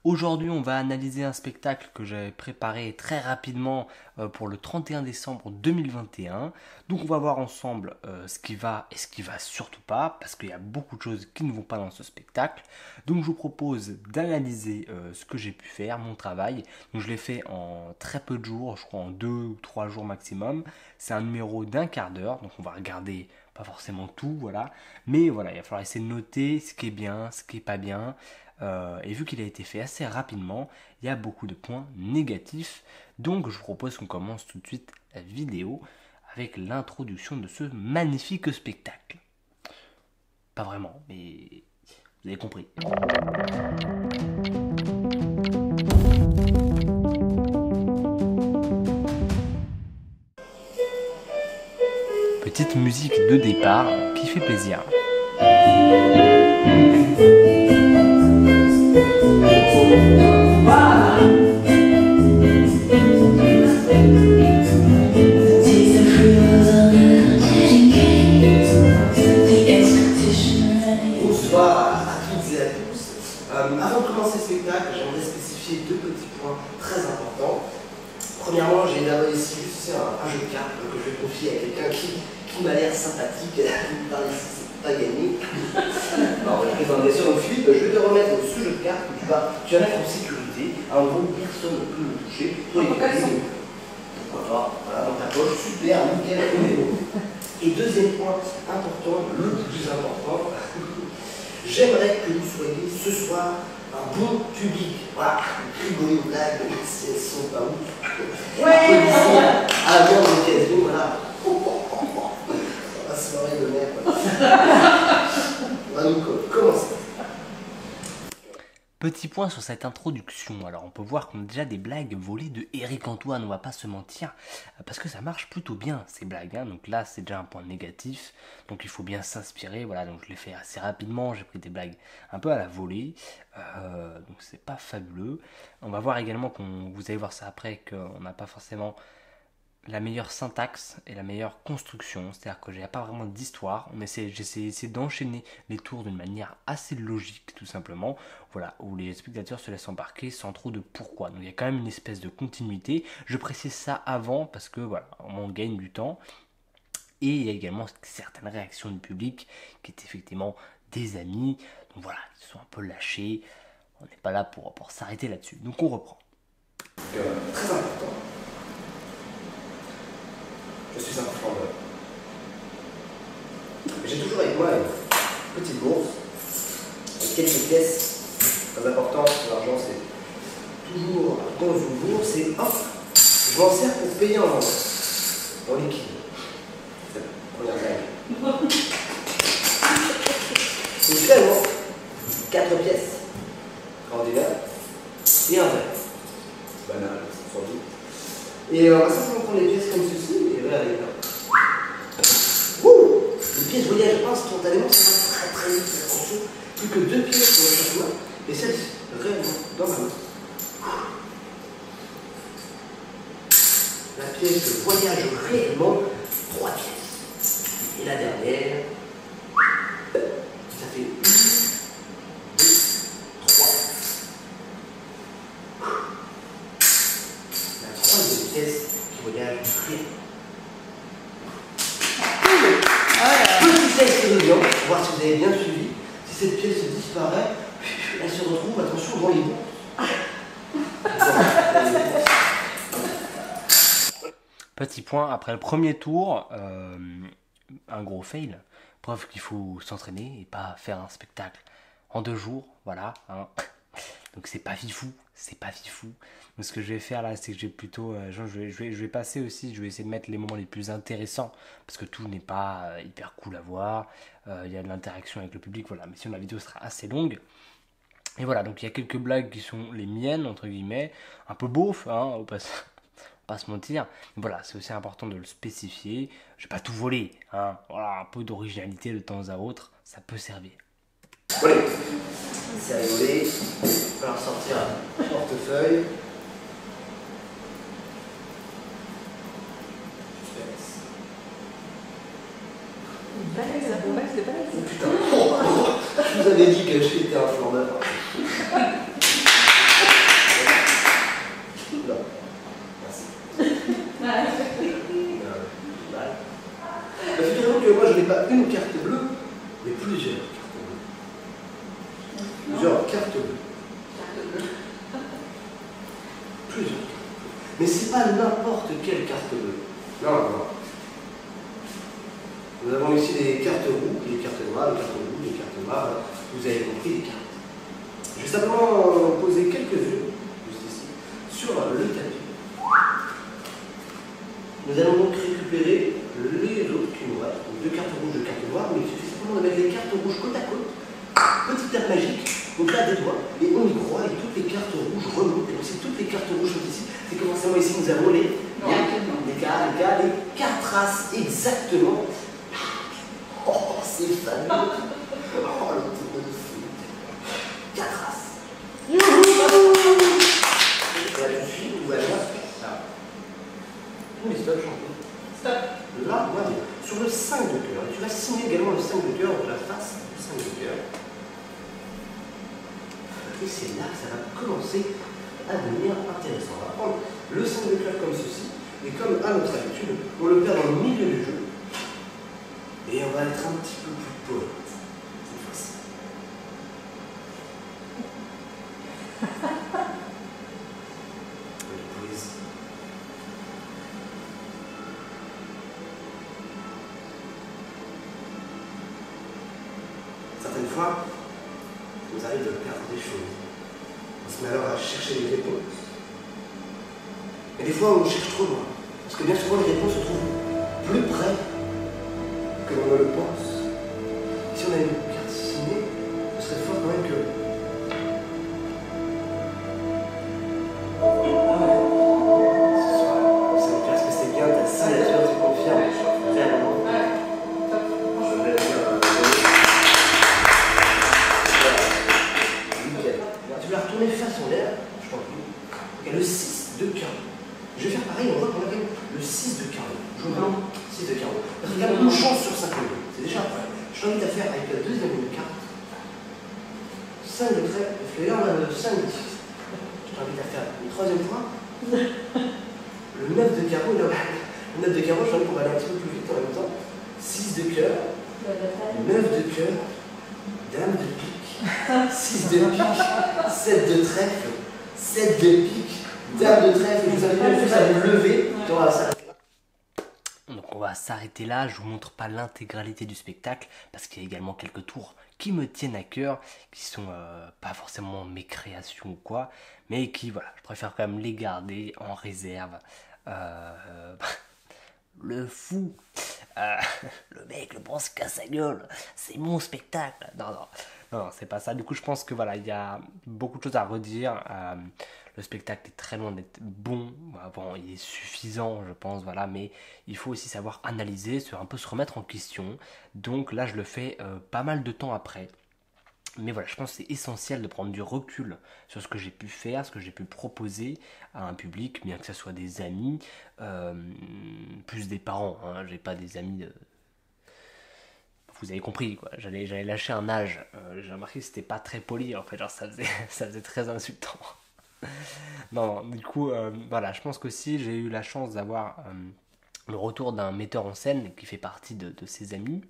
Aujourd'hui, on va analyser un spectacle que j'avais préparé très rapidement pour le 31 décembre 2021. Donc on va voir ensemble ce qui va et ce qui va surtout pas, parce qu'il y a beaucoup de choses qui ne vont pas dans ce spectacle. Donc je vous propose d'analyser ce que j'ai pu faire, mon travail. Donc je l'ai fait en très peu de jours, je crois en 2 ou 3 jours maximum. C'est un numéro d'1 quart d'heure, donc on va regarder pas forcément tout, voilà. Mais voilà, il va falloir essayer de noter ce qui est bien, ce qui est pas bien. Et vu qu'il a été fait assez rapidement, il y a beaucoup de points négatifs. Donc je vous propose qu'on commence tout de suite la vidéo avec l'introduction de ce magnifique spectacle. Pas vraiment, mais vous avez compris. Petite musique de départ qui fait plaisir. Bonsoir à toutes et à tous. Avant de commencer le spectacle, j'aimerais spécifier deux petits points très importants. Premièrement, j'ai d'abord ici un jeu de cartes que je vais confier à quelqu'un qui m'a l'air sympathique. Par ici, c'est pas gagné. Alors, je présente bien sûr donc Philippe, je vais te remettre ce jeu de cartes que tu vas mettre en sécurité. En gros, personne ne peut le toucher. Pourquoi pas, voilà, dans ta poche, super, nickel, numéro. Et deuxième point important, le plus important, j'aimerais que vous soyez ce soir un bon public. Voilà, rigoler aux blagues, même si elles sont pas ouf. Ouais. Avant l'occasion, voilà. On va se marrer de merde. On va nous commencer. Petit point sur cette introduction. Alors on peut voir qu'on a déjà des blagues volées de Éric Antoine, on va pas se mentir, parce que ça marche plutôt bien ces blagues, hein. Donc là c'est déjà un point négatif, donc il faut bien s'inspirer, voilà, donc je l'ai fait assez rapidement, j'ai pris des blagues un peu à la volée, donc c'est pas fabuleux. On va voir également vous allez voir ça après, qu'on n'a pas forcément la meilleure syntaxe et la meilleure construction, c'est-à-dire que j'ai pas vraiment d'histoire. J'ai essayé d'enchaîner les tours d'une manière assez logique, tout simplement, voilà, où les spectateurs se laissent embarquer sans trop de pourquoi. Donc il y a quand même une espèce de continuité. Je précise ça avant parce que voilà, on gagne du temps. Et il y a également certaines réactions du public qui étaient effectivement des amis. Donc voilà, ils sont un peu lâchés. On n'est pas là pour s'arrêter là-dessus. Donc on reprend. Très important. Je suis un flambeur. J'ai toujours avec moi une petite bourse avec quelques pièces très importantes. L'argent, c'est toujours dans une bourse et hop, je m'en sers pour payer en liquide. C'est la première blague. Donc finalement, 4 pièces ordinaires et un verre. Banal, sans doute. Et on va simplement prendre les pièces comme ceci et regardez là. Les pièces voyagent instantanément, ça va très vite, attention. Plus que 2 pièces dans chaque main et celle-ci réellement dans ma main. La pièce voyage réellement 3 pièces. Et la dernière, ça fait 1, 2, 3. La troisième pièce qui voyage réellement. Petit test étudiant, pour voir si vous avez bien suivi. Si cette pièce disparaît, elle se retrouve, attention, dans les bons. Petit point, après le premier tour, un gros fail. Preuve qu'il faut s'entraîner et pas faire un spectacle en 2 jours, voilà, hein. Donc c'est pas fifou, c'est pas fifou. Donc ce que je vais faire là, c'est que j'ai plutôt, je vais passer aussi, je vais essayer de mettre les moments les plus intéressants, parce que tout n'est pas hyper cool à voir, il y a de l'interaction avec le public, voilà, mais sinon la vidéo sera assez longue. Et voilà, donc il y a quelques blagues qui sont les miennes, entre guillemets, un peu beauf, hein, pas se mentir. Voilà, c'est aussi important de le spécifier. Je vais pas tout voler, hein. Voilà, un peu d'originalité de temps à autre, ça peut servir. Allez, c'est rigolé. Il va falloir sortir un portefeuille. Suspense. C'est pas Putain, je vous avais dit que j'étais un flambeur. Mais c'est pas n'importe quelle carte bleue. Non, non. Nous avons ici des cartes rouges, des cartes noires, des cartes rouges, des cartes noires. Vous avez compris les cartes. Je vais simplement poser quelques-unes, juste ici, sur le tapis. Nous allons donc récupérer les autres qui nous restent. Donc 2 cartes rouges, 2 cartes noires, mais il suffit simplement de mettre les cartes rouges côte à côte. Petite tape magique, donc là des doigts, et on y croit, et toutes les cartes rouges remontent. Et donc si toutes les cartes rouges sont ici, c'est commencément ici, nous avons les quatre as, exactement. Oh, c'est fabuleux. Oh, le tour de fou. 4 as. Et là, tout de suite, nous allons... Oui, stop, champion. Stop. Là, voilà. Sur le 5 de cœur, tu vas signer également le 5 de cœur, donc la face du 5 de cœur. Et c'est là que ça va commencer à devenir intéressant. On va prendre le 5 de cœur comme ceci, et comme à notre habitude, on le perd dans le milieu du jeu, et on va être un petit peu plus poète cette fois-ci. De poésie. Certaines fois, il nous arrive de perdre des choses. On se met alors à chercher les réponses. Et des fois, on cherche trop loin. Parce que bien souvent, les réponses se trouvent plus près que l'on ne le pense. Si on a une carte signée, ce serait fort quand même que... Est-ce que c'est bien ta signature, tu confirmes? Réellement. Je vais dire... Nickel. Tu vas retourner face en l'air, je t'en prie. Et le 6 de carreau. Je vais faire pareil, on voit qu'on a quand même le 6 de carreau. Je vous demande 6 de carreau. Parce qu'il y a une chance sur 52. C'est déjà prêt. Je t'invite à faire avec la deuxième carte 5 de trait, et là on a le 5 de 6. Je t'invite à faire une troisième fois. Le 9 de carreau, le 9 de carreau, je t'invite qu'on va aller un petit peu plus vite en même temps. 6 de cœur, 9 de cœur, dame de pique, 6 de pique, 7 de trèfle, 7 de pique, dame de trèfle. Je vous invite à vous lever. Donc on va s'arrêter là, je vous montre pas l'intégralité du spectacle parce qu'il y a également quelques tours qui me tiennent à cœur, qui sont pas forcément mes créations ou quoi, mais qui voilà, je préfère quand même les garder en réserve. Le fou, le mec, le pense qu'à sa gueule, c'est mon spectacle. Non, c'est pas ça. Du coup, je pense que voilà, il y a beaucoup de choses à redire. Le spectacle est très loin d'être bon. Bon, il est suffisant, je pense, voilà, mais il faut aussi savoir analyser, un peu se remettre en question. Donc là, je le fais pas mal de temps après. Mais voilà, je pense que c'est essentiel de prendre du recul sur ce que j'ai pu faire, ce que j'ai pu proposer à un public, bien que ce soit des amis, plus des parents. Hein, j'ai pas des amis. Vous avez compris, quoi. J'allais lâcher un âge. J'ai remarqué que c'était pas très poli, en fait. Genre, ça faisait très insultant. Non, du coup, voilà, je pense qu'aussi j'ai eu la chance d'avoir le retour d'un metteur en scène qui fait partie de ses amis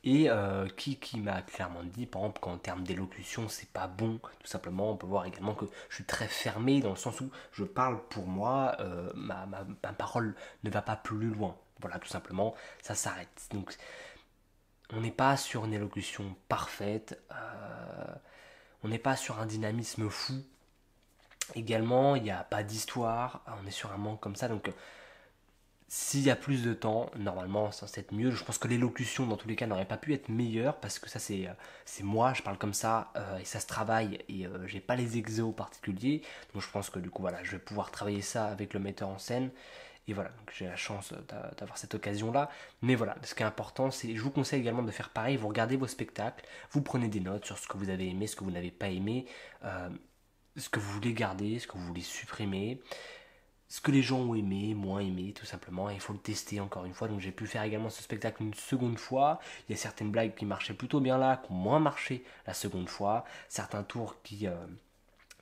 et qui m'a clairement dit, par exemple, qu'en termes d'élocution, c'est pas bon, tout simplement. On peut voir également que je suis très fermé dans le sens où je parle pour moi, ma parole ne va pas plus loin. Voilà, tout simplement, ça s'arrête. Donc, on n'est pas sur une élocution parfaite, on n'est pas sur un dynamisme fou. Également, il n'y a pas d'histoire, on est sur un manque comme ça, donc s'il y a plus de temps, normalement, c'est censé être mieux. Je pense que l'élocution, dans tous les cas, n'aurait pas pu être meilleure, parce que ça, c'est moi, je parle comme ça, et ça se travaille, et j'ai pas les exos particuliers, donc je pense que du coup, voilà, je vais pouvoir travailler ça avec le metteur en scène, et voilà, donc j'ai la chance d'avoir cette occasion-là. Mais voilà, ce qui est important, c'est, je vous conseille également de faire pareil, vous regardez vos spectacles, vous prenez des notes sur ce que vous avez aimé, ce que vous n'avez pas aimé, ce que vous voulez garder, ce que vous voulez supprimer, ce que les gens ont aimé, moins aimé, tout simplement, et il faut le tester encore une fois. Donc j'ai pu faire également ce spectacle une seconde fois. Il y a certaines blagues qui marchaient plutôt bien là, qui ont moins marché la seconde fois, certains tours qui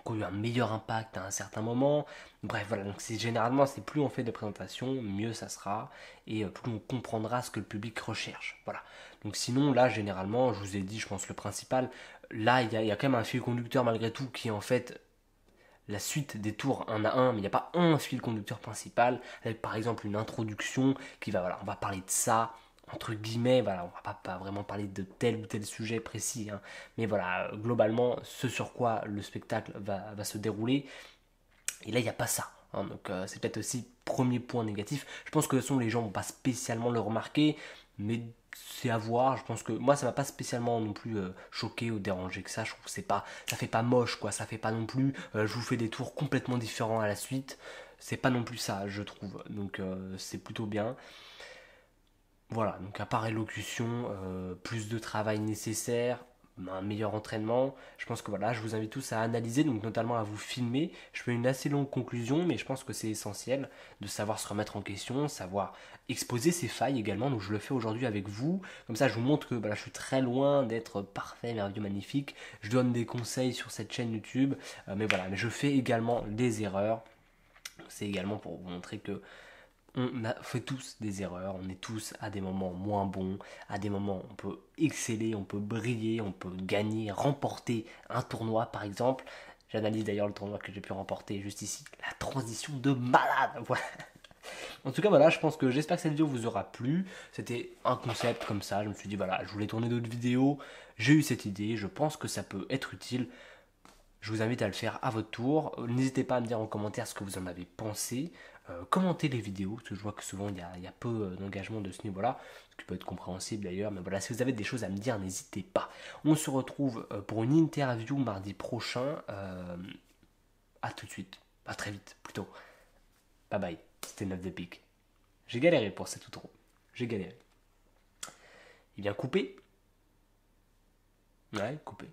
ont eu un meilleur impact à un certain moment. Bref, voilà, donc généralement, c'est plus on fait de présentation, mieux ça sera, et plus on comprendra ce que le public recherche. Voilà. Donc sinon, là, généralement, je vous ai dit, je pense, le principal, là, il y a quand même un fil conducteur malgré tout qui est en fait la suite des tours un à un, mais il n'y a pas un fil conducteur principal, avec par exemple une introduction qui va, voilà, on va parler de ça, entre guillemets, voilà, on va pas vraiment parler de tel ou tel sujet précis, hein, mais voilà, globalement, ce sur quoi le spectacle va se dérouler, et là, il n'y a pas ça. Hein, donc c'est peut-être aussi premier point négatif. Je pense que de toute façon, les gens vont pas spécialement le remarquer, mais c'est à voir. Je pense que moi, ça m'a pas spécialement non plus choqué ou dérangé que ça. Je trouve que ça fait pas moche, quoi. Ça fait pas non plus. Je vous fais des tours complètement différents à la suite. C'est pas non plus ça, je trouve. Donc c'est plutôt bien. Voilà, donc à part élocution, plus de travail nécessaire, un meilleur entraînement. Je pense que voilà, je vous invite tous à analyser, donc notamment à vous filmer. Je fais une assez longue conclusion, mais je pense que c'est essentiel de savoir se remettre en question, savoir exposer ses failles également. Donc je le fais aujourd'hui avec vous. Comme ça, je vous montre que voilà, je suis très loin d'être parfait, merveilleux, magnifique. Je donne des conseils sur cette chaîne YouTube, mais voilà, mais je fais également des erreurs. C'est également pour vous montrer que on a fait tous des erreurs, on est tous à des moments moins bons, à des moments on peut exceller, on peut briller, on peut gagner, remporter un tournoi par exemple. J'analyse d'ailleurs le tournoi que j'ai pu remporter juste ici, la transition de malade. Voilà. En tout cas voilà, je pense que j'espère que cette vidéo vous aura plu. C'était un concept comme ça, je me suis dit voilà, je voulais tourner d'autres vidéos, j'ai eu cette idée, je pense que ça peut être utile. Je vous invite à le faire à votre tour. N'hésitez pas à me dire en commentaire ce que vous en avez pensé. Commentez les vidéos, parce que je vois que souvent il y a peu d'engagement de ce niveau-là, ce qui peut être compréhensible d'ailleurs. Mais voilà, si vous avez des choses à me dire, n'hésitez pas. On se retrouve pour une interview mardi prochain. À tout de suite. À très vite, plutôt. Bye bye. C'était 9 de pique. J'ai galéré pour cet outro. J'ai galéré. Il vient couper. Ouais, couper.